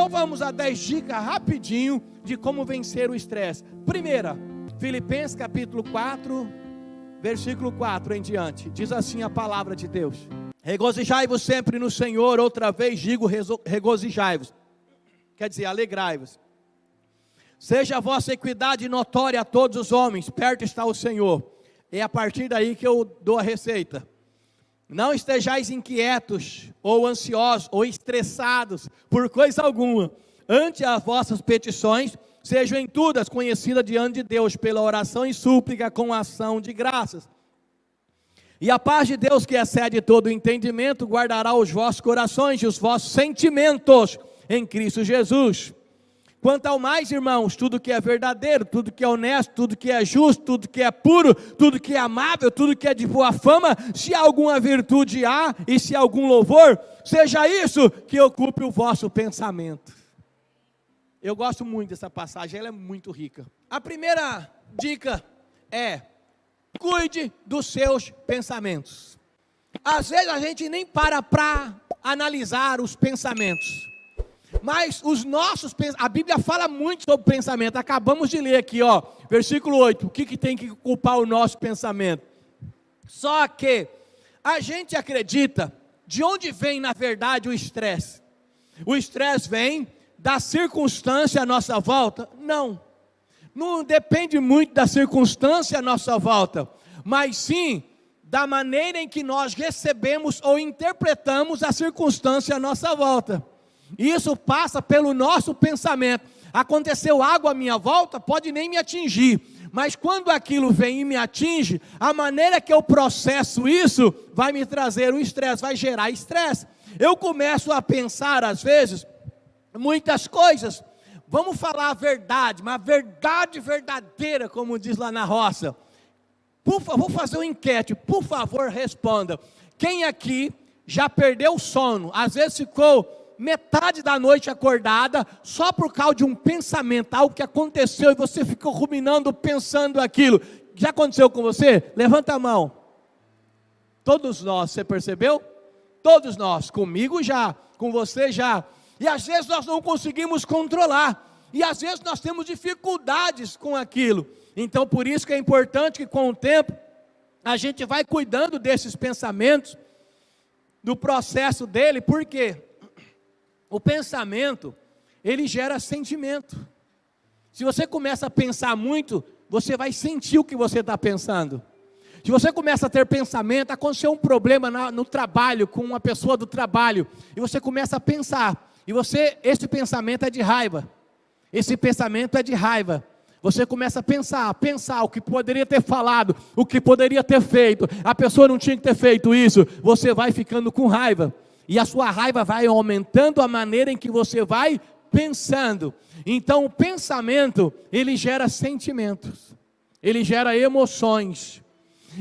Então vamos a 10 dicas rapidinho de como vencer o estresse. Primeira, Filipenses capítulo 4, versículo 4 em diante. Diz assim a palavra de Deus: regozijai-vos sempre no Senhor. Outra vez digo, regozijai-vos. Quer dizer, alegrai-vos. Seja a vossa equidade notória a todos os homens, perto está o Senhor. É a partir daí que eu dou a receita. Não estejais inquietos, ou ansiosos, ou estressados, por coisa alguma. Ante as vossas petições, sejam em tudo as conhecidas diante de Deus, pela oração e súplica com ação de graças. E a paz de Deus, que excede todo o entendimento, guardará os vossos corações e os vossos sentimentos em Cristo Jesus. Quanto ao mais, irmãos, tudo que é verdadeiro, tudo que é honesto, tudo que é justo, tudo que é puro, tudo que é amável, tudo que é de boa fama, se alguma virtude há e se algum louvor, seja isso que ocupe o vosso pensamento. Eu gosto muito dessa passagem, ela é muito rica. A primeira dica é: cuide dos seus pensamentos. Às vezes a gente nem para analisar os pensamentos. Mas os nossos pensamentos, a Bíblia fala muito sobre pensamento. Acabamos de ler aqui, versículo 8. O que tem que ocupar o nosso pensamento? Só que a gente acredita, de onde vem na verdade o estresse? O estresse vem da circunstância à nossa volta? Não depende muito da circunstância à nossa volta, mas sim da maneira em que nós recebemos ou interpretamos a circunstância à nossa volta. Isso passa pelo nosso pensamento. Aconteceu algo à minha volta, pode nem me atingir, mas quando aquilo vem e me atinge, a maneira que eu processo isso vai me trazer o estresse, vai gerar estresse. Eu começo a pensar às vezes muitas coisas. Vamos falar a verdade, uma verdade verdadeira, como diz lá na roça. Por favor, vou fazer uma enquete, por favor responda. Quem aqui já perdeu o sono? Às vezes ficou metade da noite acordada, só por causa de um pensamento, algo que aconteceu, e você ficou ruminando, pensando aquilo. Já aconteceu com você? Levanta a mão. Todos nós, você percebeu? Todos nós, comigo já, com você já. E às vezes nós não conseguimos controlar, e às vezes nós temos dificuldades com aquilo. Então por isso que é importante que com o tempo, a gente vai cuidando desses pensamentos, do processo dele. Por quê? O pensamento, ele gera sentimento. Se você começa a pensar muito, você vai sentir o que você está pensando. Se você começa a ter pensamento, aconteceu um problema no trabalho, com uma pessoa do trabalho, e você começa a pensar, e esse pensamento é de raiva, esse pensamento é de raiva. Você começa a pensar o que poderia ter falado, o que poderia ter feito, a pessoa não tinha que ter feito isso, você vai ficando com raiva. E a sua raiva vai aumentando a maneira em que você vai pensando. Então o pensamento, ele gera sentimentos, ele gera emoções.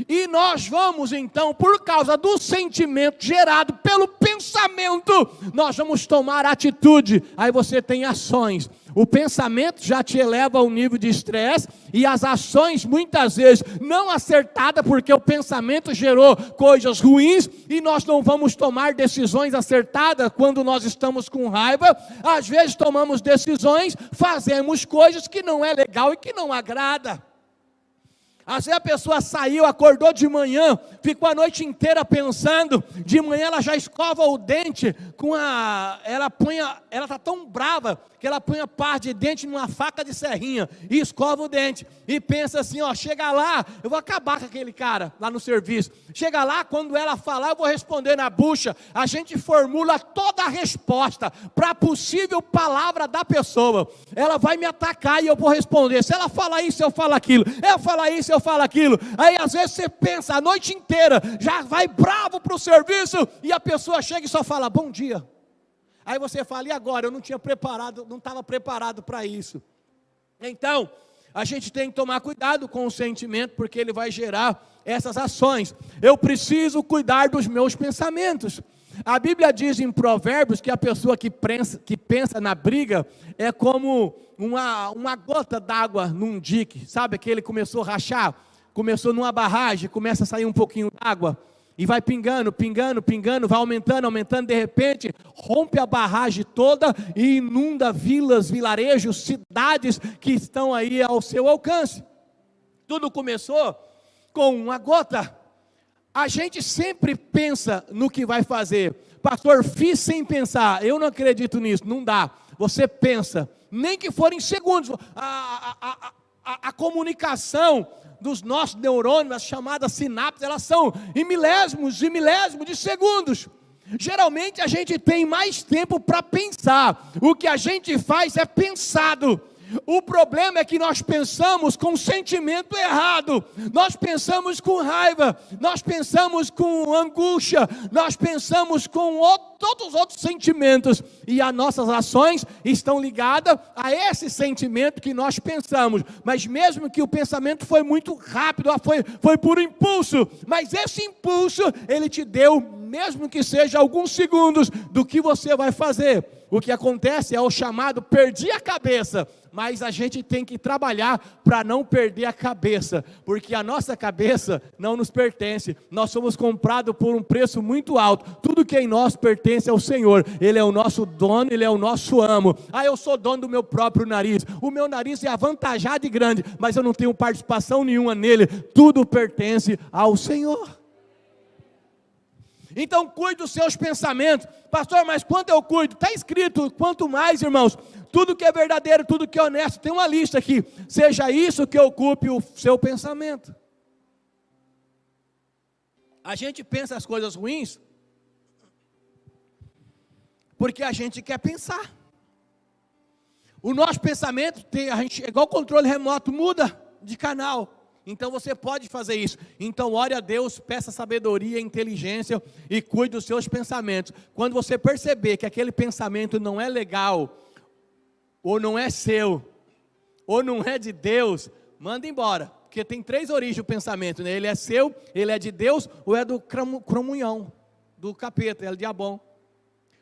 E nós vamos então, por causa do sentimento gerado pelo pensamento, nós vamos tomar atitude. Aí você tem ações. O pensamento já te eleva ao nível de estresse, e as ações muitas vezes não acertadas, porque o pensamento gerou coisas ruins, e nós não vamos tomar decisões acertadas quando nós estamos com raiva. Às vezes tomamos decisões, fazemos coisas que não é legal e que não agrada. Às vezes a pessoa saiu, acordou de manhã, ficou a noite inteira pensando, de manhã ela já escova o dente, ela está tão brava, que ela põe a parte de dente numa faca de serrinha, e escova o dente, e pensa assim, chega lá, eu vou acabar com aquele cara, lá no serviço, chega lá, quando ela falar, eu vou responder na bucha. A gente formula toda a resposta, para a possível palavra da pessoa. Ela vai me atacar e eu vou responder, se ela falar isso, eu falo aquilo, eu falar isso, eu falo aquilo. Aí às vezes você pensa a noite inteira, já vai bravo para o serviço, e a pessoa chega e só fala, bom dia. Aí você fala, e agora? Eu não estava preparado para isso. Então, a gente tem que tomar cuidado com o sentimento, porque ele vai gerar essas ações. Eu preciso cuidar dos meus pensamentos. A Bíblia diz em Provérbios que a pessoa que pensa na briga é como uma gota d'água num dique. Sabe que ele começou a rachar, começou numa barragem, começa a sair um pouquinho d'água. E vai pingando, pingando, pingando, vai aumentando, aumentando, de repente, rompe a barragem toda e inunda vilas, vilarejos, cidades que estão aí ao seu alcance. Tudo começou com uma gota. A gente sempre pensa no que vai fazer. Pastor, fiz sem pensar. Eu não acredito nisso, não dá. Você pensa, nem que for em segundos. A comunicação dos nossos neurônios, as chamadas sinapses, elas são em milésimos de segundos. Geralmente a gente tem mais tempo para pensar. O que a gente faz é pensado. O problema é que nós pensamos com sentimento errado, nós pensamos com raiva, nós pensamos com angústia, nós pensamos com todos os outros sentimentos, e as nossas ações estão ligadas a esse sentimento que nós pensamos, mas mesmo que o pensamento foi muito rápido, foi por impulso, mas esse impulso, ele te deu, mesmo que seja alguns segundos, do que você vai fazer. O que acontece é o chamado perdi a cabeça, mas a gente tem que trabalhar para não perder a cabeça, porque a nossa cabeça não nos pertence, nós somos comprados por um preço muito alto, tudo que em nós pertence ao Senhor, Ele é o nosso dono, Ele é o nosso amo. Eu sou dono do meu próprio nariz, o meu nariz é avantajado e grande, mas eu não tenho participação nenhuma nele, tudo pertence ao Senhor. Então cuide dos seus pensamentos. Pastor, mas quando eu cuido? Está escrito, quanto mais, irmãos, tudo que é verdadeiro, tudo que é honesto, tem uma lista aqui, seja isso que ocupe o seu pensamento. A gente pensa as coisas ruins, porque a gente quer pensar. O nosso pensamento, é igual o controle remoto, muda de canal. Então você pode fazer isso. Então ore a Deus, peça sabedoria, inteligência e cuide dos seus pensamentos. Quando você perceber que aquele pensamento não é legal, ou não é seu, ou não é de Deus, manda embora. Porque tem 3 origens do pensamento, né? Ele é seu, ele é de Deus, ou é do cramunhão, do capeta, é do diabão.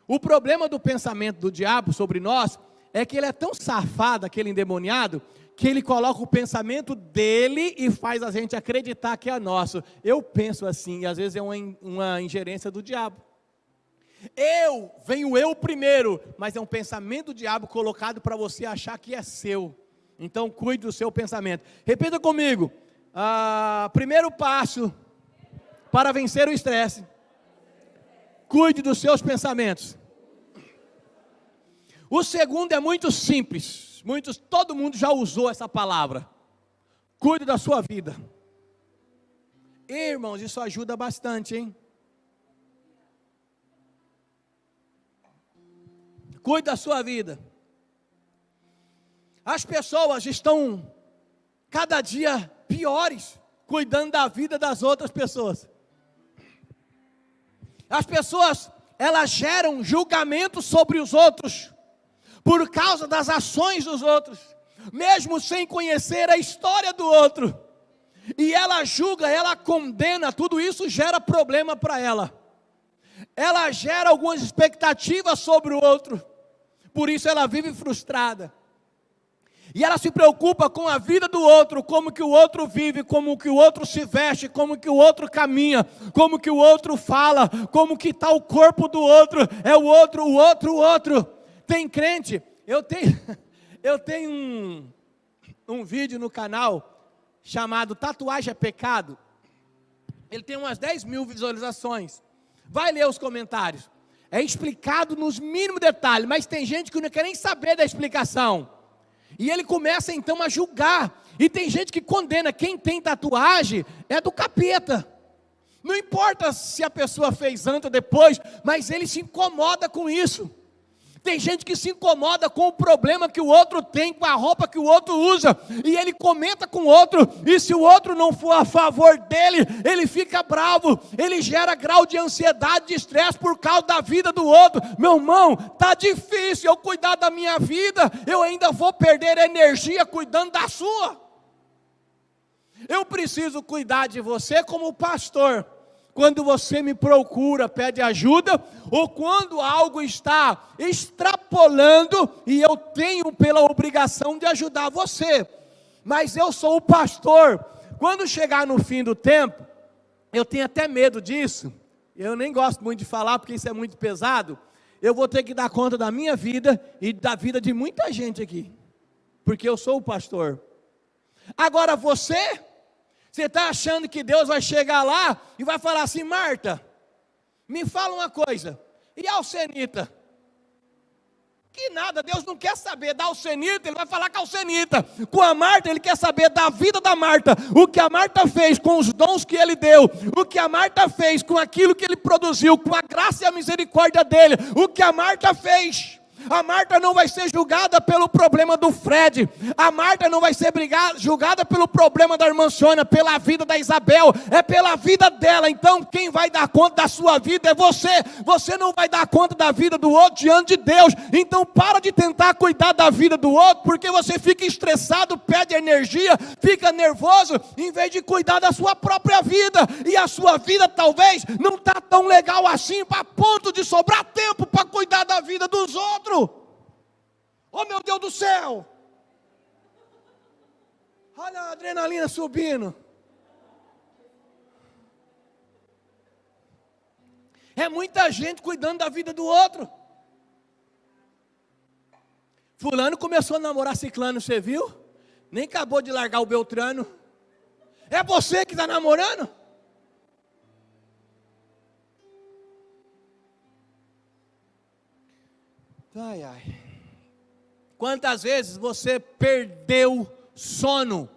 O problema do pensamento do diabo sobre nós, é que ele é tão safado, aquele endemoniado, que ele coloca o pensamento dele e faz a gente acreditar que é nosso. Eu penso assim, e às vezes é uma ingerência do diabo. Venho eu primeiro, mas é um pensamento do diabo colocado para você achar que é seu. Então cuide do seu pensamento. Repita comigo, primeiro passo para vencer o estresse, cuide dos seus pensamentos. O segundo é muito simples, todo mundo já usou essa palavra, cuide da sua vida. Irmãos, isso ajuda bastante, hein? Cuide da sua vida. As pessoas estão cada dia piores, cuidando da vida das outras pessoas. As pessoas, elas geram julgamento sobre os outros, por causa das ações dos outros, mesmo sem conhecer a história do outro, e ela julga, ela condena, tudo isso gera problema para ela, ela gera algumas expectativas sobre o outro, por isso ela vive frustrada, e ela se preocupa com a vida do outro, como que o outro vive, como que o outro se veste, como que o outro caminha, como que o outro fala, como que está o corpo do outro, é o outro. Tem crente, eu tenho um vídeo no canal, chamado Tatuagem é Pecado, ele tem umas 10 mil visualizações, vai ler os comentários, é explicado nos mínimos detalhes, mas tem gente que não quer nem saber da explicação, e ele começa então a julgar, e tem gente que condena, quem tem tatuagem é do capeta, não importa se a pessoa fez antes ou depois, mas ele se incomoda com isso. Tem gente que se incomoda com o problema que o outro tem, com a roupa que o outro usa, e ele comenta com o outro, e se o outro não for a favor dele, ele fica bravo, ele gera grau de ansiedade, de estresse por causa da vida do outro. Meu irmão, está difícil eu cuidar da minha vida, eu ainda vou perder energia cuidando da sua. Eu preciso cuidar de você como pastor. Quando você me procura, pede ajuda, ou quando algo está extrapolando, e eu tenho pela obrigação de ajudar você, mas eu sou o pastor. Quando chegar no fim do tempo, eu tenho até medo disso, eu nem gosto muito de falar, porque isso é muito pesado, eu vou ter que dar conta da minha vida, e da vida de muita gente aqui, porque eu sou o pastor. Agora você está achando que Deus vai chegar lá, e vai falar assim: Marta, me fala uma coisa, e a Alcenita? Que nada, Deus não quer saber da Alcenita, Ele vai falar com a Alcenita. Com a Marta, Ele quer saber da vida da Marta, o que a Marta fez com os dons que Ele deu, o que a Marta fez com aquilo que Ele produziu, com a graça e a misericórdia dEle, o que a Marta fez. A Marta não vai ser julgada pelo problema do Fred, a Marta não vai ser julgada pelo problema da irmã Sônia, pela vida da Isabel, é pela vida dela. Então quem vai dar conta da sua vida é você. Você não vai dar conta da vida do outro diante de Deus. Então para de tentar cuidar da vida do outro, porque você fica estressado, perde energia, fica nervoso, em vez de cuidar da sua própria vida. E a sua vida talvez não está tão legal assim, para ponto de sobrar tempo para cuidar da vida dos outros. Oh, meu Deus do céu! Olha a adrenalina subindo. É muita gente cuidando da vida do outro. Fulano começou a namorar ciclano, você viu? Nem acabou de largar o Beltrano. É você que está namorando? Ai, ai. Quantas vezes você perdeu sono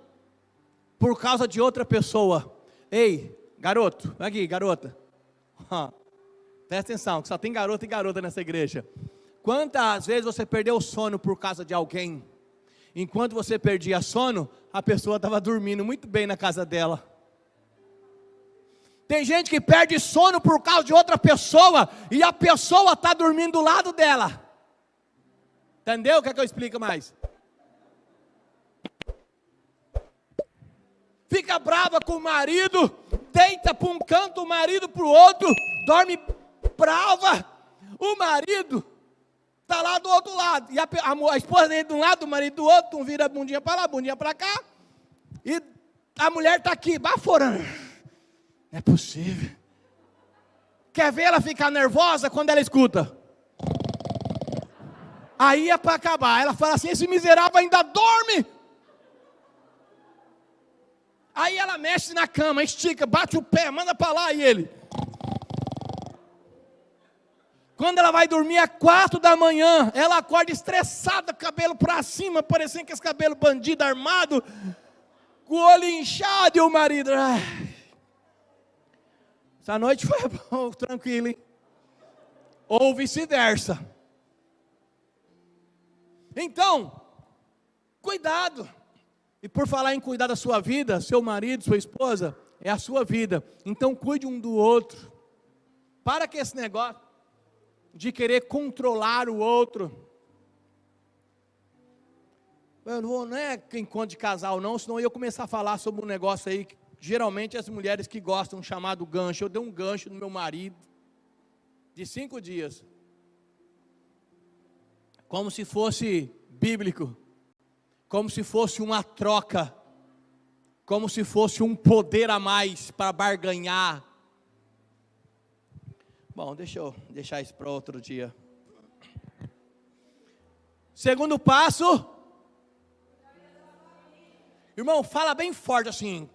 por causa de outra pessoa? Ei, garoto, aqui, garota. Presta atenção, que só tem garoto e garota nessa igreja. Quantas vezes você perdeu sono por causa de alguém? Enquanto você perdia sono, a pessoa estava dormindo muito bem na casa dela. Tem gente que perde sono por causa de outra pessoa, e a pessoa está dormindo do lado dela. Entendeu? Quer que eu explique mais? Fica brava com o marido, deita para um canto, o marido para o outro, dorme brava. O marido está lá do outro lado, e a esposa dele de um lado, o marido do outro, um vira a bundinha para lá, bundinha para cá, e a mulher está aqui, baforando. Não é possível. Quer ver ela ficar nervosa quando ela escuta? Aí é para acabar. Ela fala assim: esse miserável ainda dorme. Aí ela mexe na cama, estica, bate o pé, manda para lá, e ele. Quando ela vai dormir às 4 da manhã, ela acorda estressada, cabelo para cima, parecendo que esse cabelo bandido armado, com o olho inchado, e o marido. Essa noite foi bom, tranquilo, hein? Ou vice-versa. Então, cuidado. E por falar em cuidar da sua vida, seu marido, sua esposa, é a sua vida. Então cuide um do outro. Para com esse negócio de querer controlar o outro. Não é encontro de casal não, senão eu ia começar a falar sobre um negócio aí, que geralmente as mulheres que gostam, chamado gancho. Eu dei um gancho no meu marido, de 5 dias. Como se fosse bíblico, como se fosse uma troca, como se fosse um poder a mais para barganhar. Bom, deixa eu deixar isso para outro dia. Segundo passo, irmão, fala bem forte assim,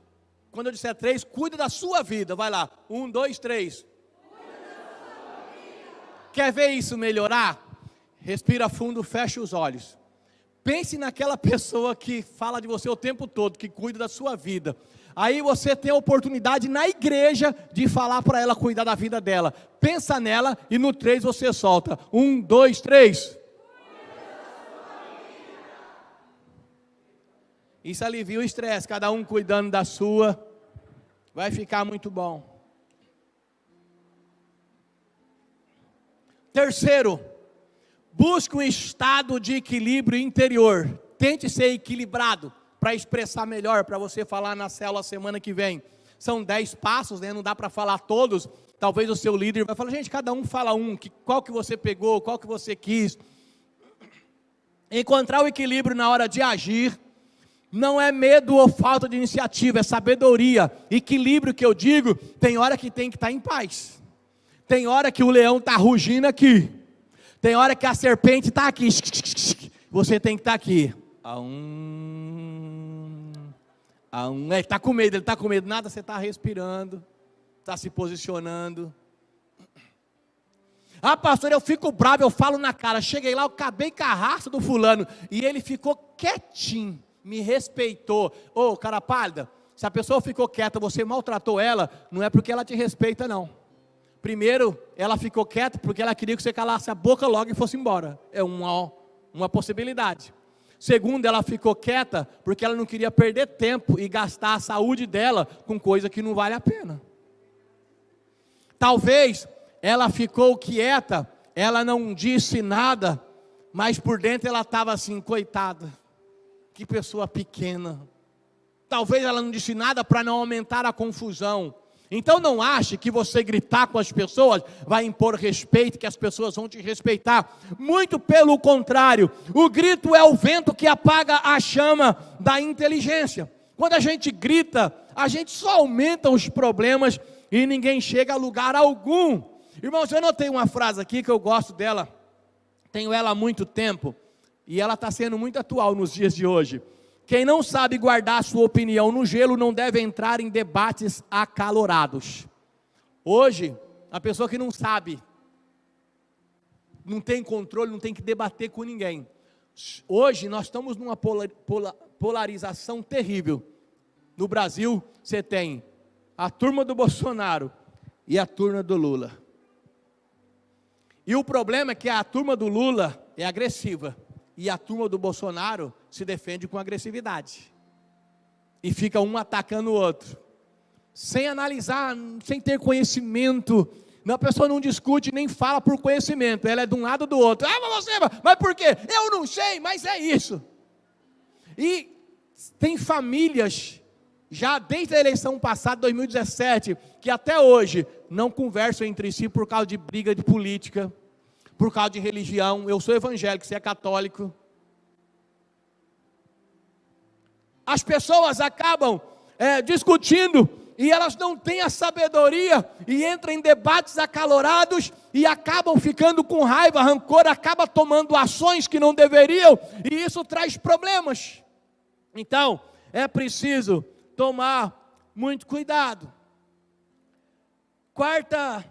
quando eu disser 3, cuida da sua vida, vai lá, 1, 2, 3. Quer ver isso melhorar? Respira fundo, fecha os olhos. Pense naquela pessoa que fala de você o tempo todo, que cuida da sua vida. Aí você tem a oportunidade na igreja de falar para ela cuidar da vida dela. Pensa nela e no 3 você solta. 1, 2, 3. Isso alivia o estresse, cada um cuidando da sua. Vai ficar muito bom. Terceiro, busque um estado de equilíbrio interior. Tente ser equilibrado para expressar melhor, para você falar na célula semana que vem. São 10 passos, né? Não dá para falar todos. Talvez o seu líder vai falar: gente, cada um fala um. Qual que você pegou, qual que você quis. Encontrar o equilíbrio na hora de agir. Não é medo ou falta de iniciativa, é sabedoria. Equilíbrio que eu digo, tem hora que tem que estar em paz. Tem hora que o leão está rugindo aqui. Tem hora que a serpente está aqui. Você tem que estar aqui. Ele está com medo, nada, você está respirando, está se posicionando. Ah, pastor, eu fico bravo, eu falo na cara. Cheguei lá, eu acabei com a raça do fulano. E ele ficou quietinho, me respeitou. Ô, cara pálida, se a pessoa ficou quieta, você maltratou ela, não é porque ela te respeita, não. Primeiro, ela ficou quieta porque ela queria que você calasse a boca logo e fosse embora. É uma possibilidade. Segundo, ela ficou quieta porque ela não queria perder tempo e gastar a saúde dela com coisa que não vale a pena. Talvez ela ficou quieta, ela não disse nada, mas por dentro ela estava assim, coitada, que pessoa pequena. Talvez ela não disse nada para não aumentar a confusão. Então não ache que você gritar com as pessoas vai impor respeito, que as pessoas vão te respeitar. Muito pelo contrário, o grito é o vento que apaga a chama da inteligência. Quando a gente grita, a gente só aumenta os problemas e ninguém chega a lugar algum. Irmãos, eu anotei uma frase aqui que eu gosto dela, tenho ela há muito tempo, e ela está sendo muito atual nos dias de hoje. Quem não sabe guardar sua opinião no gelo não deve entrar em debates acalorados. Hoje, a pessoa que não sabe, não tem controle, não tem que debater com ninguém. Hoje nós estamos numa polarização terrível. No Brasil, você tem a turma do Bolsonaro e a turma do Lula. E o problema é que a turma do Lula é agressiva. E a turma do Bolsonaro se defende com agressividade. E fica um atacando o outro. Sem analisar, sem ter conhecimento. A pessoa não discute nem fala por conhecimento. Ela é de um lado ou do outro. Ah, mas por quê? Eu não sei, mas é isso. E tem famílias, já desde a eleição passada, 2017, que até hoje não conversam entre si por causa de briga de política, por causa de religião. Eu sou evangélico, você é católico. As pessoas acabam discutindo e elas não têm a sabedoria e entram em debates acalorados e acabam ficando com raiva, rancor, acabam tomando ações que não deveriam e isso traz problemas. Então, é preciso tomar muito cuidado. Quarto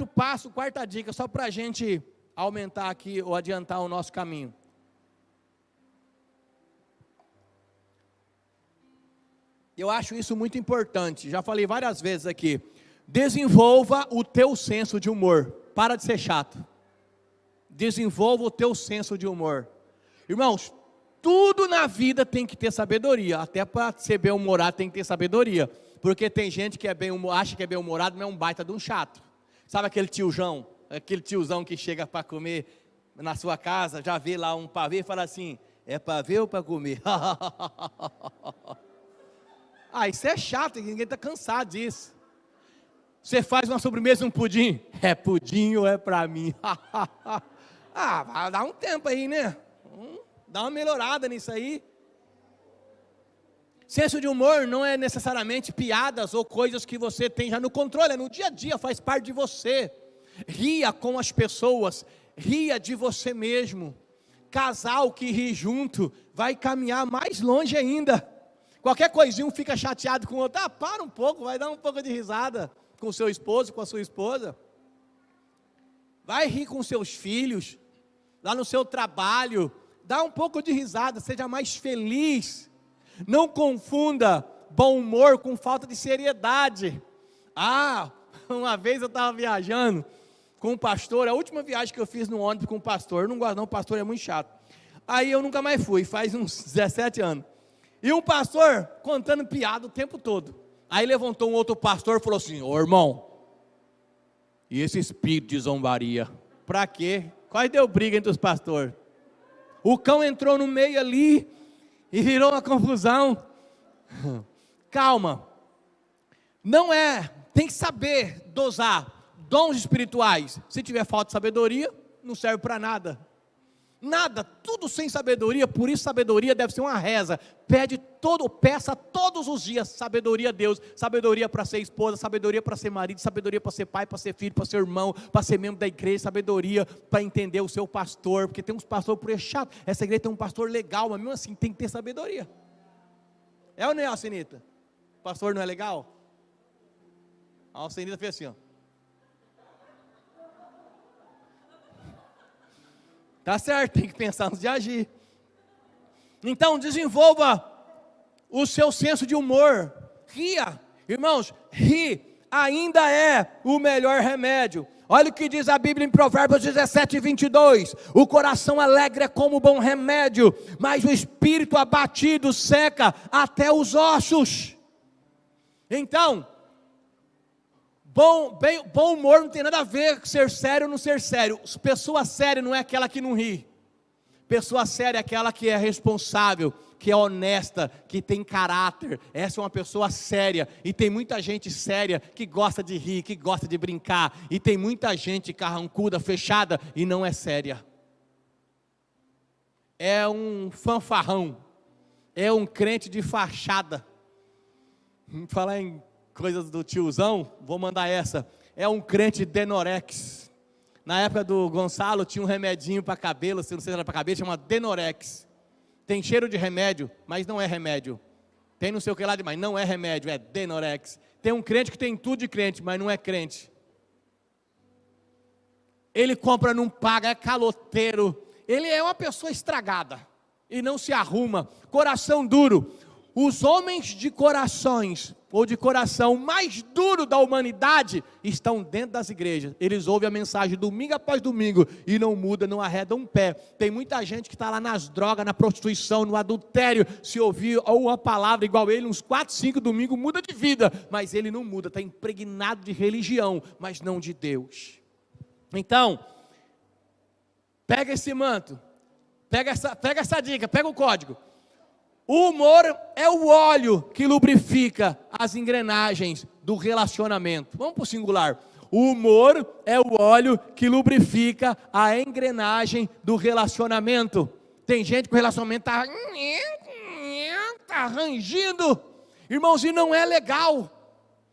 passo, quarta dica, só para a gente aumentar aqui ou adiantar o nosso caminho. Eu acho isso muito importante, já falei várias vezes aqui. Desenvolva o teu senso de humor, para de ser chato. Desenvolva o teu senso de humor. Irmãos, tudo na vida tem que ter sabedoria, até para ser bem-humorado tem que ter sabedoria. Porque tem gente que acha que é bem-humorado, mas é um baita de um chato. Sabe aquele tiozão que chega para comer na sua casa, já vê lá um pavê e fala assim, é pavê ou para comer? Isso é chato, ninguém está cansado disso. Você faz uma sobremesa, um pudim, é pudim ou é para mim? Vai dar um tempo aí, né? Dá uma melhorada nisso aí. Senso de humor não é necessariamente piadas ou coisas que você tem já no controle, é no dia a dia, faz parte de você. Ria com as pessoas, ria de você mesmo. Casal que ri junto vai caminhar mais longe ainda. Qualquer coisinha um fica chateado com o outro, para um pouco, vai dar um pouco de risada com o seu esposo, com a sua esposa. Vai rir com seus filhos, lá no seu trabalho, dá um pouco de risada, seja mais feliz. Não confunda bom humor com falta de seriedade. Uma vez eu estava viajando com um pastor, a última viagem que eu fiz no ônibus com um pastor, eu não gosto não, o pastor é muito chato. Aí eu nunca mais fui, faz uns 17 anos. E um pastor contando piada o tempo todo. Aí levantou um outro pastor e falou assim, ô irmão, e esse espírito de zombaria? Pra quê? Quase deu briga entre os pastores. O cão entrou no meio ali e virou uma confusão. Calma. Tem que saber dosar dons espirituais. Se tiver falta de sabedoria, não serve para nada. Nada, tudo sem sabedoria. Por isso sabedoria deve ser uma reza. Peça todos os dias sabedoria a Deus, sabedoria para ser esposa, sabedoria para ser marido, sabedoria para ser pai, para ser filho, para ser irmão, para ser membro da igreja, sabedoria para entender o seu pastor, porque tem uns pastores por aí chato. Essa igreja tem um pastor legal, mas mesmo assim tem que ter sabedoria. É ou não é, Alcenita? O pastor não é legal? A Alcenita fez assim, ó. Tá certo, tem que pensar antes de agir. Então desenvolva o seu senso de humor. Ria, irmãos, rir ainda é o melhor remédio. Olha o que diz a Bíblia em Provérbios 17:22. O coração alegre é como bom remédio, mas o espírito abatido seca até os ossos. Então, bom humor não tem nada a ver com ser sério ou não ser sério. Pessoa séria não é aquela que não ri. Pessoa séria é aquela que é responsável, que é honesta, que tem caráter. Essa é uma pessoa séria. E tem muita gente séria que gosta de rir, que gosta de brincar. E tem muita gente carrancuda, fechada e não é séria. É um fanfarrão. É um crente de fachada. Vamos falar em coisas do tiozão, vou mandar essa. É um crente Denorex. Na época do Gonçalo tinha um remedinho para cabelo, se não sei se era para cabelo, chama Denorex. Tem cheiro de remédio, mas não é remédio. Tem não sei o que lá demais, não é remédio, é Denorex. Tem um crente que tem tudo de crente, mas não é crente. Ele compra, não paga, é caloteiro. Ele é uma pessoa estragada e não se arruma. Coração duro. Os homens de corações, ou de coração mais duro da humanidade, estão dentro das igrejas. Eles ouvem a mensagem domingo após domingo e não muda, não arreda um pé. Tem muita gente que está lá nas drogas, na prostituição, no adultério. Se ouvir uma palavra igual ele, uns 4, 5 domingos, muda de vida. Mas ele não muda, está impregnado de religião, mas não de Deus. Então, pega esse manto, pega essa dica, pega o código. O humor é o óleo que lubrifica as engrenagens do relacionamento. Vamos para o singular. O humor é o óleo que lubrifica a engrenagem do relacionamento. Tem gente que o relacionamento está rangindo. Irmãos, e não é legal.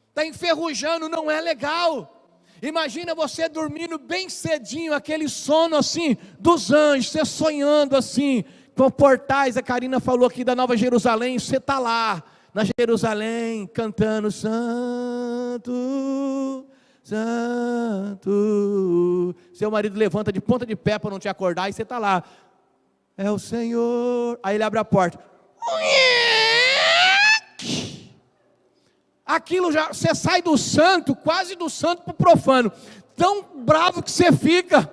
Está enferrujando, não é legal. Imagina você dormindo bem cedinho, aquele sono assim, dos anjos, você sonhando assim, com portais. A Karina falou aqui da Nova Jerusalém, você está lá, na Jerusalém, cantando Santo, Santo. Seu marido levanta de ponta de pé para não te acordar, e você está lá, é o Senhor. Aí ele abre a porta, aquilo já, você sai do santo, quase do santo para o profano, tão bravo que você fica.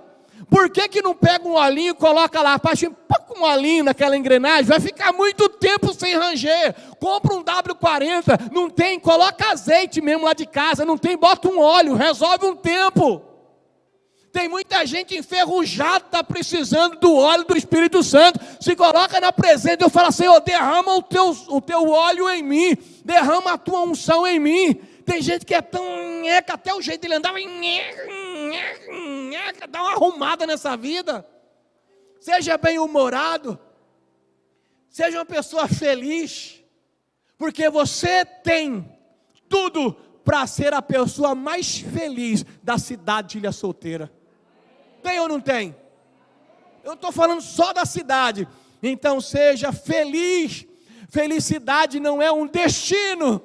Por que não pega um olhinho e coloca lá, pouco um olhinho naquela engrenagem, vai ficar muito tempo sem ranger. Compra um W40, não tem, coloca azeite mesmo lá de casa, não tem, bota um óleo, resolve um tempo. Tem muita gente enferrujada, está precisando do óleo do Espírito Santo. Se coloca na presença, eu falo, Senhor, derrama o teu óleo em mim, derrama a tua unção em mim. Tem gente que é tão nheca, até o jeito dele andar, dá uma arrumada nessa vida. Seja bem-humorado, seja uma pessoa feliz, porque você tem tudo para ser a pessoa mais feliz da cidade de Ilha Solteira. Tem ou não tem? Eu estou falando só da cidade. Então seja feliz. Felicidade não é um destino.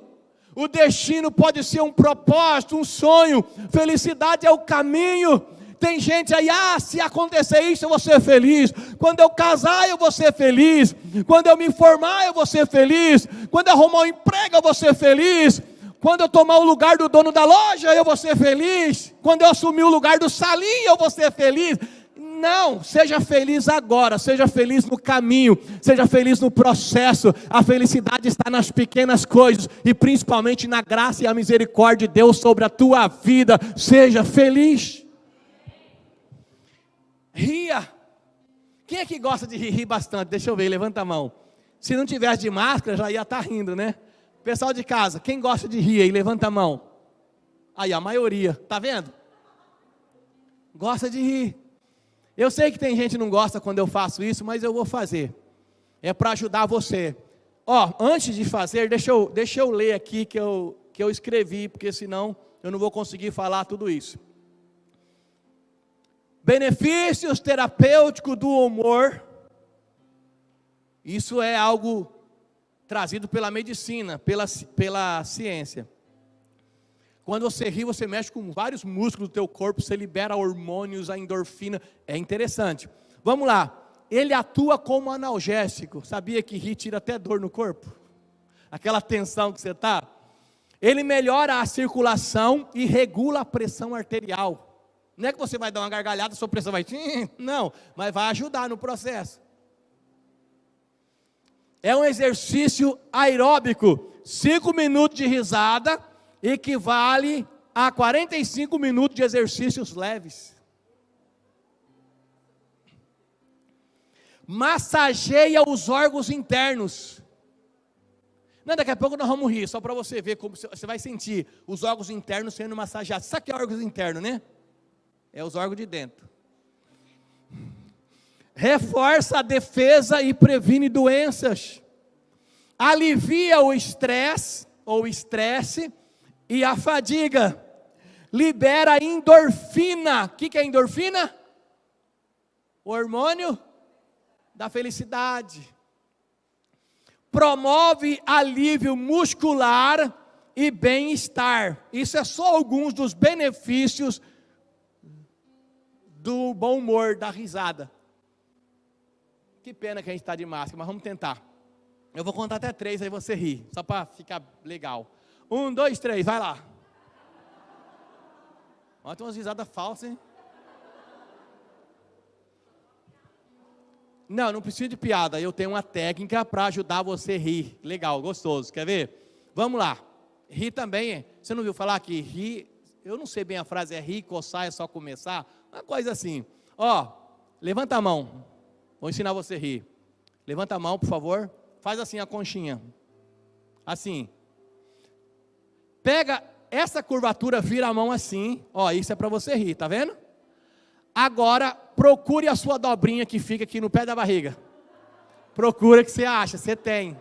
O destino pode ser um propósito, um sonho. Felicidade é o caminho. Tem gente aí, se acontecer isso eu vou ser feliz. Quando eu casar eu vou ser feliz. Quando eu me formar eu vou ser feliz. Quando eu arrumar um emprego eu vou ser feliz. Quando eu tomar o lugar do dono da loja eu vou ser feliz. Quando eu assumir o lugar do Salim eu vou ser feliz. Não, seja feliz agora, seja feliz no caminho, seja feliz no processo. A felicidade está nas pequenas coisas e principalmente na graça e a misericórdia de Deus sobre a tua vida. Seja feliz. Ria. Quem é que gosta de rir bastante? Deixa eu ver, levanta a mão. Se não tivesse de máscara já ia estar rindo, né? Pessoal de casa, quem gosta de rir aí? Levanta a mão. Aí a maioria, tá vendo? Gosta de rir. Eu sei que tem gente que não gosta quando eu faço isso, mas eu vou fazer. É para ajudar você. Ó, antes de fazer, deixa eu ler aqui que eu escrevi, porque senão eu não vou conseguir falar tudo isso. Benefícios terapêuticos do humor. Isso é algo trazido pela medicina, pela ciência. Quando você ri, você mexe com vários músculos do teu corpo, você libera hormônios, a endorfina, é interessante. Vamos lá, ele atua como analgésico, sabia que rir tira até dor no corpo? Aquela tensão que você está. Ele melhora a circulação e regula a pressão arterial. Não é que você vai dar uma gargalhada, sua pressão vai... Não, mas vai ajudar no processo. É um exercício aeróbico, 5 minutos de risada equivale a 45 minutos de exercícios leves. Massageia os órgãos internos. Não, daqui a pouco nós vamos rir, só para você ver como você vai sentir os órgãos internos sendo massageados. Sabe o que é órgãos internos, né? É os órgãos de dentro. Reforça a defesa e previne doenças. Alivia o estresse ou estresse e a fadiga. Libera endorfina. O que é endorfina? O hormônio da felicidade. Promove alívio muscular e bem-estar. Isso é só alguns dos benefícios do bom humor, da risada. Que pena que a gente está de máscara, mas vamos tentar. Eu vou contar até 3, aí você ri, só para ficar legal. 1, 2, 3, vai lá. Olha, tem umas risadas falsas, hein? Não precisa de piada, eu tenho uma técnica para ajudar você a rir. Legal, gostoso, quer ver? Vamos lá. Rir também, você não viu falar que rir, eu não sei bem a frase, é rir, coçar, é só começar? Uma coisa assim. Ó, levanta a mão, vou ensinar você a rir. Levanta a mão, por favor. Faz assim a conchinha. Assim. Pega essa curvatura, vira a mão assim. Ó, isso é para você rir, tá vendo? Agora, procure a sua dobrinha que fica aqui no pé da barriga. Procura que você acha, você tem.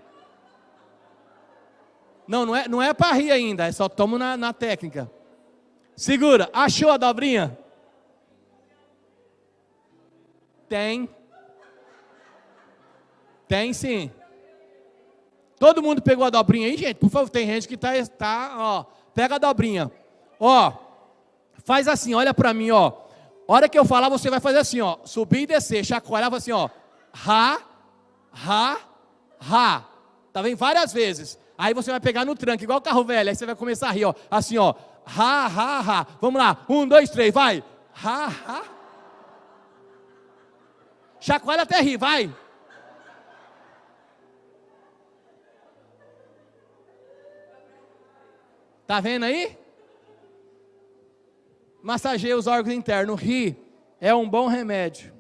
Não é para rir ainda, é só tomo na técnica. Segura, achou a dobrinha? Tem. Tem sim. Todo mundo pegou a dobrinha aí, gente? Por favor, tem gente que ó, pega a dobrinha. Ó, faz assim, olha para mim, ó. Hora que eu falar, você vai fazer assim, ó. Subir e descer, chacoalhar, assim, ó. Ra, ra, ra. Tá vendo? Várias vezes. Aí você vai pegar no tranco, igual o carro velho. Aí você vai começar a rir, ó. Assim, ó. Ra, ra, ra. Vamos lá. 1, 2, 3, vai. Ra, ra. Chacoalha até rir, vai. Tá vendo aí? Massageia os órgãos internos. Rir é um bom remédio.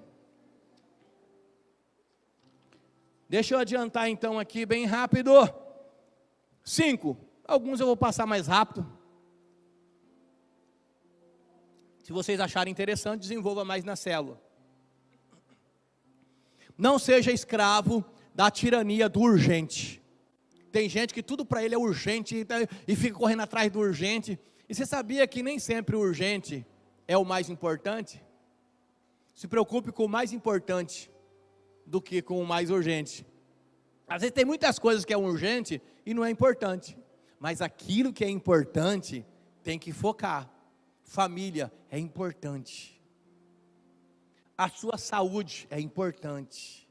Deixa eu adiantar então aqui bem rápido. 5. Alguns eu vou passar mais rápido. Se vocês acharem interessante, desenvolva mais na célula. Não seja escravo da tirania do urgente. Tem gente que tudo para ele é urgente e fica correndo atrás do urgente. E você sabia que nem sempre o urgente é o mais importante? Se preocupe com o mais importante do que com o mais urgente. Às vezes tem muitas coisas que é urgente e não é importante. Mas aquilo que é importante tem que focar. Família é importante. A sua saúde é importante.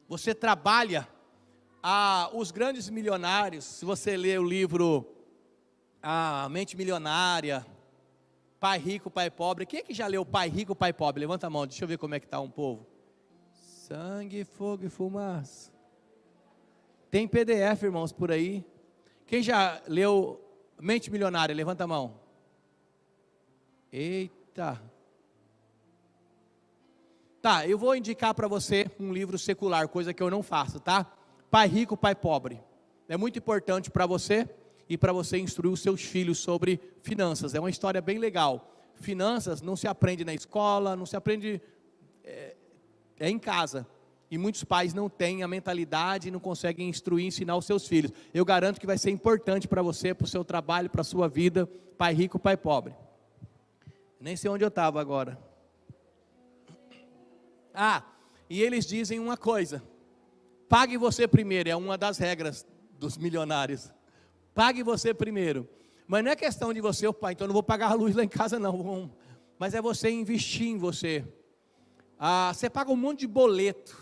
Você trabalha. Os grandes milionários, se você ler o livro A Mente Milionária, Pai Rico, Pai Pobre. Quem é que já leu Pai Rico, Pai Pobre? Levanta a mão, deixa eu ver como é que está um povo. Sangue, fogo e fumaça. Tem PDF, irmãos, por aí. Quem já leu Mente Milionária? Levanta a mão. Eita. Tá, eu vou indicar para você um livro secular, coisa que eu não faço, tá? Pai Rico, Pai Pobre. É muito importante para você e para você instruir os seus filhos sobre finanças. É uma história bem legal. finanças não se aprende na escola, não se aprende em casa. E muitos pais não têm a mentalidade e não conseguem instruir, ensinar os seus filhos. Eu garanto que vai ser importante para você, para o seu trabalho, para a sua vida, pai rico, pai pobre. Nem sei onde eu estava agora. E eles dizem uma coisa: pague você primeiro, é uma das regras dos milionários. Pague você primeiro. Mas não é questão de você, pai, então eu não vou pagar a luz lá em casa não. Mas é você investir em você. Você paga um monte de boleto.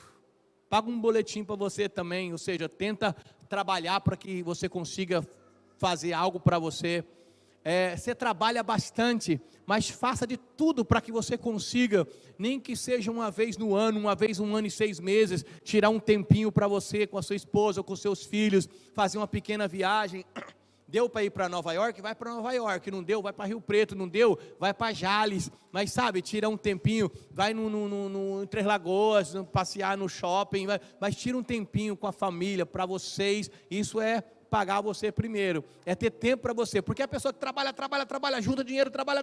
Paga um boletim para você também, ou seja, tenta trabalhar para que você consiga fazer algo para você. Você trabalha bastante, mas faça de tudo para que você consiga, nem que seja uma vez no ano, uma vez 1 ano e 6 meses, tirar um tempinho para você, com a sua esposa, ou com seus filhos, fazer uma pequena viagem. Deu para ir para Nova York? Vai para Nova York. Não deu? Vai para Rio Preto. Não deu? Vai para Jales. Mas sabe, tira um tempinho, vai no Três Lagoas, passear no shopping, mas tira um tempinho com a família, para vocês. Isso é pagar você primeiro, é ter tempo para você, porque a pessoa que trabalha, junta dinheiro, trabalha,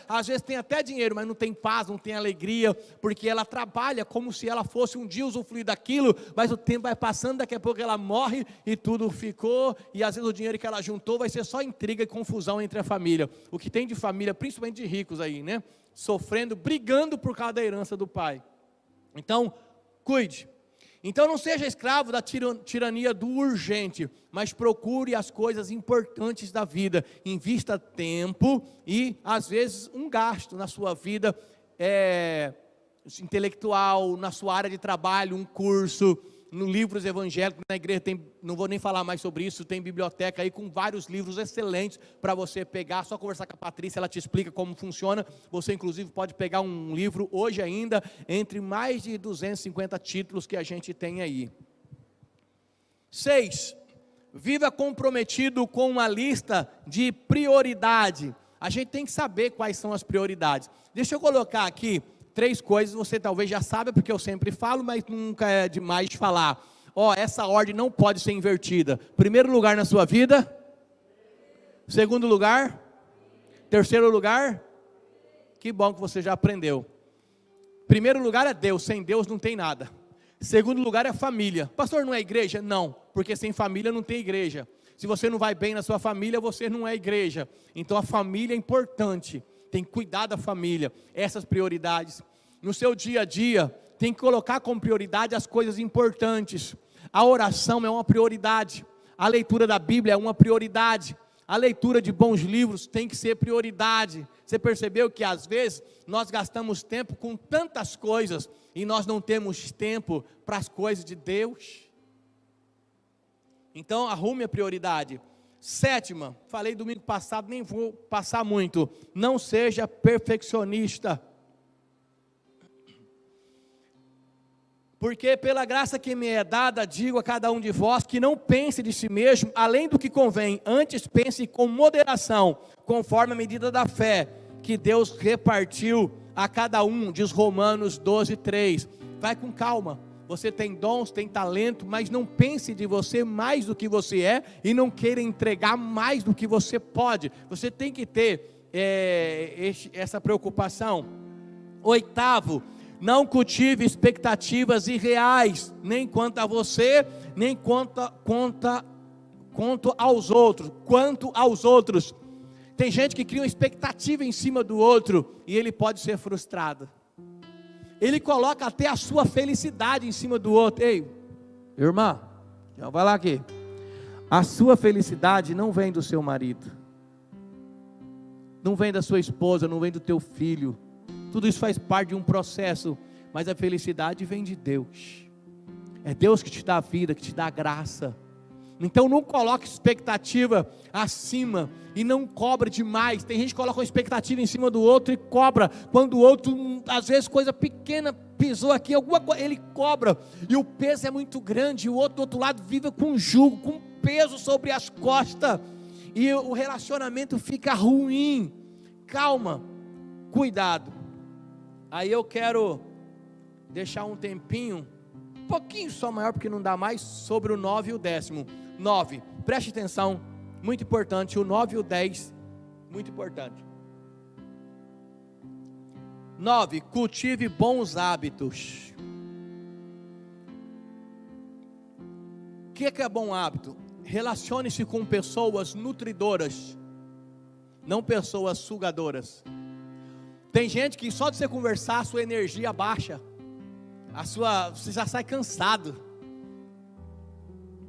às vezes tem até dinheiro, mas não tem paz, não tem alegria, porque ela trabalha como se ela fosse um dia usufruir daquilo, mas o tempo vai passando, daqui a pouco ela morre e tudo ficou, e às vezes o dinheiro que ela juntou vai ser só intriga e confusão entre a família. O que tem de família, principalmente de ricos aí, né, sofrendo, brigando por causa da herança do pai. Então, cuide. Então não seja escravo da tirania do urgente, mas procure as coisas importantes da vida, invista tempo e às vezes um gasto na sua vida intelectual, na sua área de trabalho, um curso, no livros evangélicos, na igreja tem, não vou nem falar mais sobre isso, tem biblioteca aí com vários livros excelentes para você pegar, só conversar com a Patrícia, ela te explica como funciona. Você inclusive pode pegar um livro hoje ainda, entre mais de 250 títulos que a gente tem aí. 6, viva comprometido com uma lista de prioridade. A gente tem que saber quais são as prioridades. Deixa eu colocar aqui 3 coisas, você talvez já saiba, porque eu sempre falo, mas nunca é demais de falar. Essa ordem não pode ser invertida. Primeiro lugar na sua vida. Segundo lugar. Terceiro lugar. Que bom que você já aprendeu. Primeiro lugar é Deus, sem Deus não tem nada. Segundo lugar é família. Pastor, não é igreja? Não, porque sem família não tem igreja. Se você não vai bem na sua família, você não é igreja. Então a família é importante. Tem que cuidar da família, essas prioridades. No seu dia a dia, tem que colocar como prioridade as coisas importantes. A oração é uma prioridade, a leitura da Bíblia é uma prioridade, a leitura de bons livros tem que ser prioridade. Você percebeu que às vezes nós gastamos tempo com tantas coisas e nós não temos tempo para as coisas de Deus? Então arrume a prioridade. 7ª, falei domingo passado, nem vou passar muito, não seja perfeccionista, porque pela graça que me é dada, digo a cada um de vós, que não pense de si mesmo, além do que convém, antes pense com moderação, conforme a medida da fé, que Deus repartiu a cada um, diz Romanos 12:3, vai com calma. Você tem dons, tem talento, mas não pense de você mais do que você é e não queira entregar mais do que você pode. Você tem que ter essa preocupação. 8º, não cultive expectativas irreais, nem quanto a você, nem quanto aos outros. Tem gente que cria uma expectativa em cima do outro e ele pode ser frustrado. Ele coloca até a sua felicidade em cima do outro. Ei, irmã, já vai lá aqui. A sua felicidade não vem do seu marido, não vem da sua esposa, não vem do teu filho. Tudo isso faz parte de um processo, mas a felicidade vem de Deus. É Deus que te dá a vida, que te dá a graça. Então não coloque expectativa acima e não cobra demais. Tem gente que coloca uma expectativa em cima do outro e cobra, quando o outro, às vezes coisa pequena, pisou aqui, alguma coisa, ele cobra, e o peso é muito grande, e o outro do outro lado vive com um jugo, com peso sobre as costas, e o relacionamento fica ruim. Calma, cuidado. Aí eu quero deixar um tempinho, um pouquinho só maior, porque não dá mais, sobre o 9 e o 10º. 9, preste atenção, muito importante, o 9 e o 10, muito importante. 9, cultive bons hábitos. O que é bom hábito? Relacione-se com pessoas nutridoras, não pessoas sugadoras. Tem gente que só de você conversar, a sua energia baixa, você já sai cansado.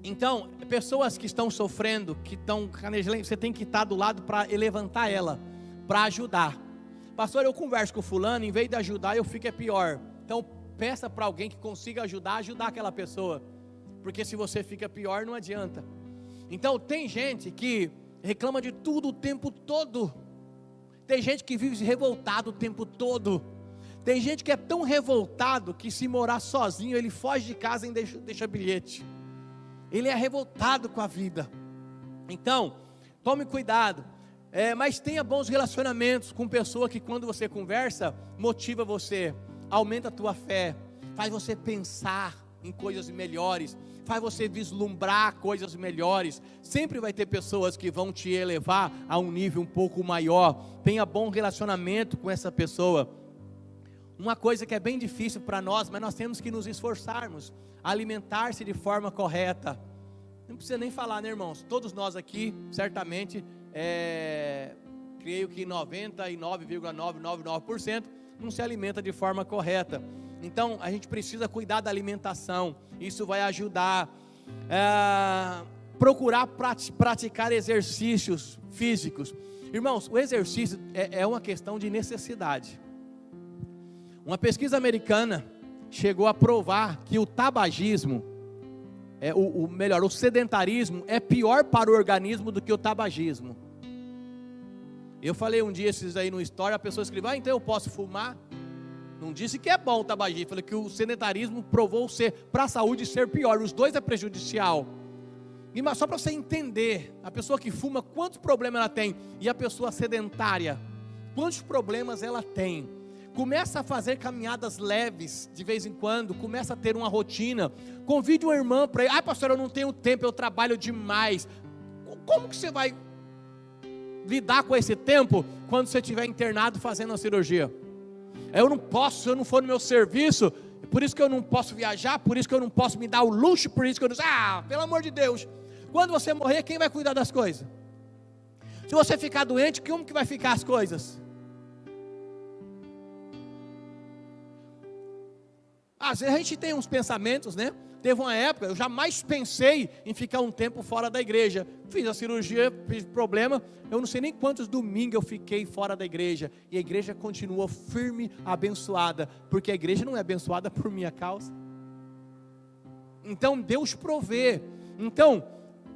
Então, pessoas que estão sofrendo, que estão canejando, você tem que estar do lado para levantar ela, para ajudar. Pastor, eu converso com fulano, em vez de ajudar, eu fico pior. Então, peça para alguém que consiga ajudar aquela pessoa. Porque se você fica pior, não adianta. Então, tem gente que reclama de tudo o tempo todo. Tem gente que vive revoltado o tempo todo. Tem gente que é tão revoltado que se morar sozinho, ele foge de casa e deixa bilhete. Ele é revoltado com a vida. Então, tome cuidado. Mas tenha bons relacionamentos com pessoa que quando você conversa, motiva você, aumenta a tua fé, faz você pensar em coisas melhores, faz você vislumbrar coisas melhores. Sempre vai ter pessoas que vão te elevar a um nível um pouco maior. Tenha bom relacionamento com essa pessoa. Uma coisa que é bem difícil para nós, mas nós temos que nos esforçarmos, alimentar-se de forma correta. Não precisa nem falar, né, irmãos? Todos nós aqui, certamente, creio que 99,999% não se alimenta de forma correta. Então a gente precisa cuidar da alimentação. Isso vai ajudar. Procurar praticar exercícios físicos. Irmãos, o exercício é uma questão de necessidade. Uma pesquisa americana chegou a provar que o tabagismo, o sedentarismo é pior para o organismo do que o tabagismo. Eu falei um dia esses aí no story, a pessoa escreveu, então eu posso fumar? Não disse que é bom o tabagismo, falei que o sedentarismo provou ser, para a saúde, ser pior. Os dois é prejudicial. Mas só para você entender, a pessoa que fuma, quantos problemas ela tem? E a pessoa sedentária, quantos problemas ela tem? Começa a fazer caminhadas leves, de vez em quando, começa a ter uma rotina. Convide uma irmã para ir. Pastor, eu não tenho tempo, eu trabalho demais. Como que você vai lidar com esse tempo quando você estiver internado fazendo a cirurgia? Eu não posso, se eu não for no meu serviço, por isso que eu não posso viajar, por isso que eu não posso me dar o luxo, por isso que eu não... pelo amor de Deus, quando você morrer, quem vai cuidar das coisas? Se você ficar doente, como que vai ficar as coisas? Às vezes a gente tem uns pensamentos, né? Teve uma época, eu jamais pensei em ficar um tempo fora da igreja. Fiz a cirurgia, fiz problema. Eu não sei nem quantos domingos eu fiquei fora da igreja. E a igreja continuou firme, abençoada. Porque a igreja não é abençoada por minha causa. Então Deus provê. Então,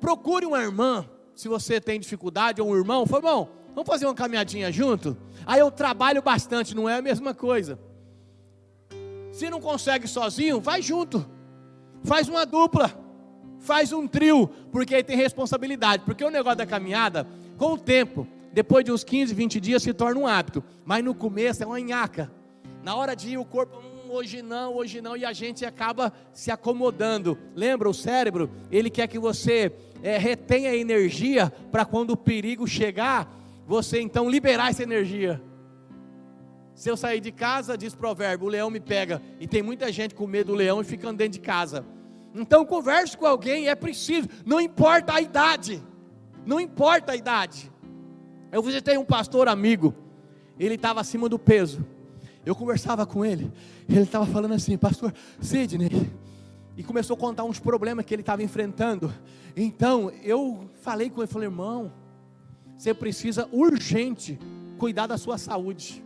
procure uma irmã, se você tem dificuldade, ou um irmão. Fala, irmão, vamos fazer uma caminhadinha junto? Aí eu trabalho bastante, não é a mesma coisa. Se não consegue sozinho, vai junto. Faz uma dupla, faz um trio, porque aí tem responsabilidade. Porque o negócio da caminhada, com o tempo, depois de uns 15, 20 dias, se torna um hábito. Mas no começo é uma nhaca. Na hora de ir, o corpo, hoje não, e a gente acaba se acomodando. Lembra, o cérebro, ele quer que você retenha energia, para quando o perigo chegar, você então liberar essa energia. Se eu sair de casa, diz provérbio, o leão me pega. E tem muita gente com medo do leão e ficando dentro de casa. Então converse com alguém, é preciso. Não importa a idade. Não importa a idade. Eu visitei um pastor amigo. Ele estava acima do peso. Eu conversava com ele. Ele estava falando assim, pastor Sidney. E começou a contar uns problemas que ele estava enfrentando. Então eu falei com ele, falei, irmão, você precisa urgente cuidar da sua saúde.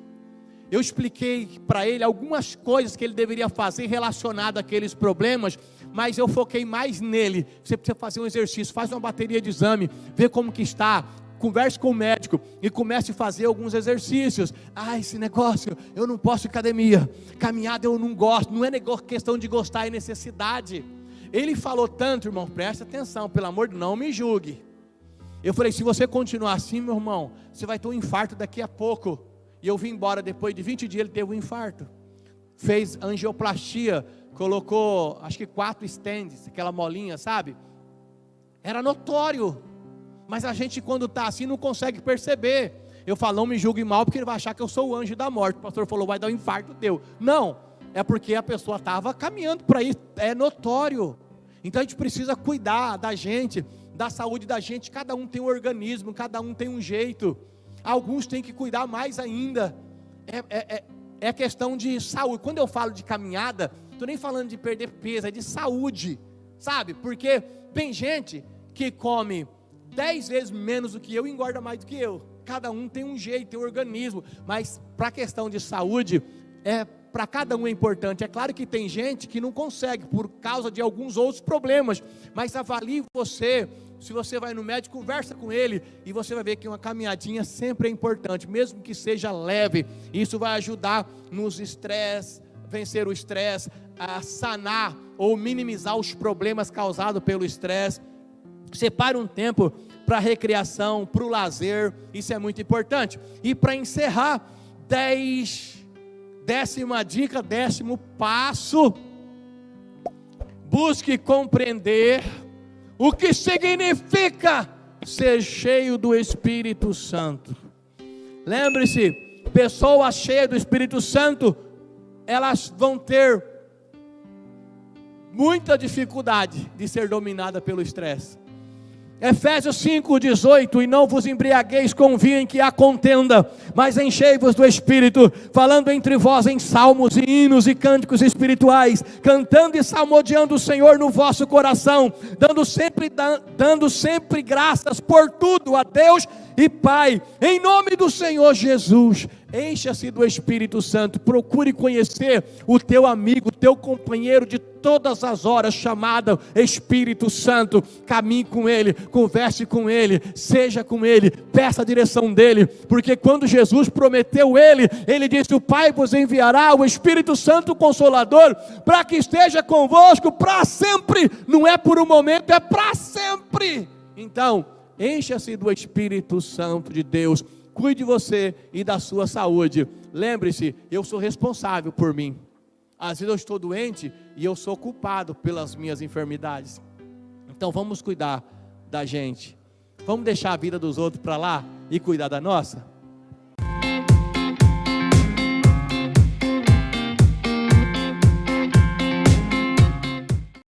Eu expliquei para ele algumas coisas que ele deveria fazer relacionado àqueles problemas, mas eu foquei mais nele. Você precisa fazer um exercício, faz uma bateria de exame, vê como que está, converse com o médico e comece a fazer alguns exercícios. Esse negócio, eu não posso ir à academia, caminhada eu não gosto, não é questão de gostar, é necessidade. Ele falou tanto, irmão, presta atenção, pelo amor de Deus, não me julgue. Eu falei, se você continuar assim, meu irmão, você vai ter um infarto daqui a pouco. E eu vim embora, depois de 20 dias ele teve um infarto. Fez angioplastia, colocou acho que 4 stents, aquela molinha, sabe? Era notório. Mas a gente quando está assim não consegue perceber. Eu falo, não me julgue mal, porque ele vai achar que eu sou o anjo da morte. O pastor falou, vai dar um infarto teu. Não, é porque a pessoa estava caminhando para isso, é notório. Então a gente precisa cuidar da gente, da saúde da gente. Cada um tem um organismo, cada um tem um jeito. Alguns têm que cuidar mais ainda. É questão de saúde. Quando eu falo de caminhada, não estou nem falando de perder peso, é de saúde, sabe? Porque tem gente que come 10 vezes menos do que eu e engorda mais do que eu. Cada um tem um jeito, tem um organismo. Mas para a questão de saúde, para cada um é importante. É claro que tem gente que não consegue por causa de alguns outros problemas, mas avalie você. Se você vai no médico, conversa com ele e você vai ver que uma caminhadinha sempre é importante, mesmo que seja leve. Isso vai ajudar nos estresse, vencer o estresse, a sanar ou minimizar os problemas causados pelo estresse. Separe um tempo para recreação, para o lazer, isso é muito importante. E para encerrar, 10ª dica, 10º passo: busque compreender o que significa ser cheio do Espírito Santo. Lembre-se, pessoas cheias do Espírito Santo, elas vão ter muita dificuldade de ser dominada pelo estresse. Efésios 5:18, e não vos embriagueis com vinho em que há contenda, mas enchei-vos do Espírito, falando entre vós em salmos e hinos e cânticos espirituais, cantando e salmodiando o Senhor no vosso coração, dando sempre graças por tudo a Deus e Pai, em nome do Senhor Jesus. Encha-se do Espírito Santo. Procure conhecer o teu amigo, o teu companheiro de todas as horas, chamado Espírito Santo. Caminhe com ele, converse com ele, seja com ele, peça a direção dele, porque quando Jesus prometeu ele disse: o Pai vos enviará o Espírito Santo Consolador, para que esteja convosco para sempre. Não é por um momento, é para sempre. Então, encha-se do Espírito Santo de Deus. Cuide de você e da sua saúde. Lembre-se, eu sou responsável por mim. Às vezes eu estou doente e eu sou culpado pelas minhas enfermidades. Então vamos cuidar da gente. Vamos deixar a vida dos outros para lá e cuidar da nossa?